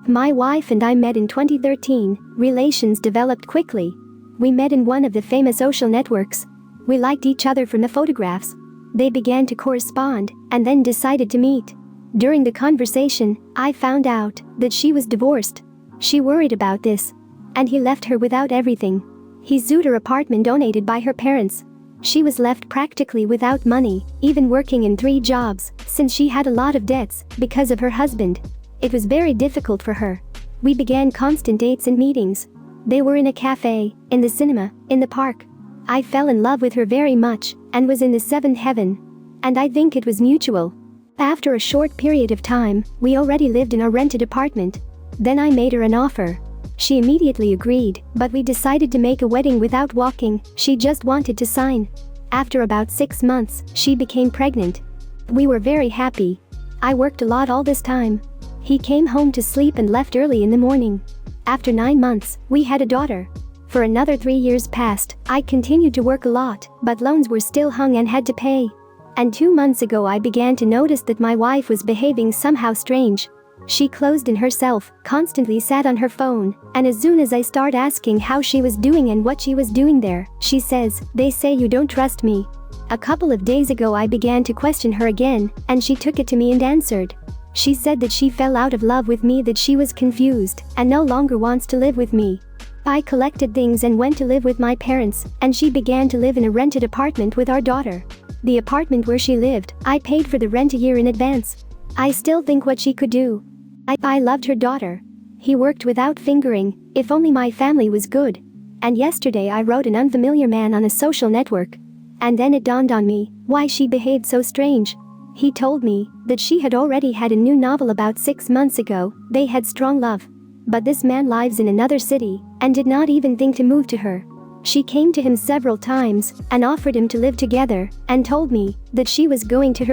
My wife and I met in 2013. Relations developed quickly. We met in one of the famous social networks. We liked each other from the photographs. They began to correspond and then decided to meet. During the conversation, I found out that she was divorced. She worried about this, and he left her without everything. He sued her apartment donated by her parents. She was left practically without money, even working in 3 jobs, since she had a lot of debts because of her husband. It was very difficult for her. We began constant dates and meetings. They were in a cafe, in the cinema, in the park. I fell in love with her very much and was in the 7th heaven. And I think it was mutual. After a short period of time, we already lived in a rented apartment. Then I made her an offer. She immediately agreed, but we decided to make a wedding without walking. She just wanted to sign. After about 6 months, she became pregnant. We were very happy. I worked a lot all this time. He came home to sleep and left early in the morning. After 9 months, we had a daughter. For another 3 years passed. I continued to work a lot, but loans were still hung and had to pay. And 2 months ago I began to notice that my wife was behaving somehow strange. She closed in herself, constantly sat on her phone, and as soon as I start asking how she was doing and what she was doing there, she says, "They say you don't trust me." A couple of days ago I began to question her again, and she took it to me and answered. She said that she fell out of love with me, that she was confused and no longer wants to live with me. I collected things and went to live with my parents, and she began to live in a rented apartment with our daughter. The apartment where she lived, I paid for the rent a year in advance. I still think what she could do. I loved her daughter. He worked without fingering. If only my family was good. And yesterday I wrote an unfamiliar man on a social network. And then it dawned on me why she behaved so strange. He told me that she had already had a new novel about 6 months ago. They had strong love. But this man lives in another city and did not even think to move to her. She came to him several times and offered him to live together and told me that she was going to her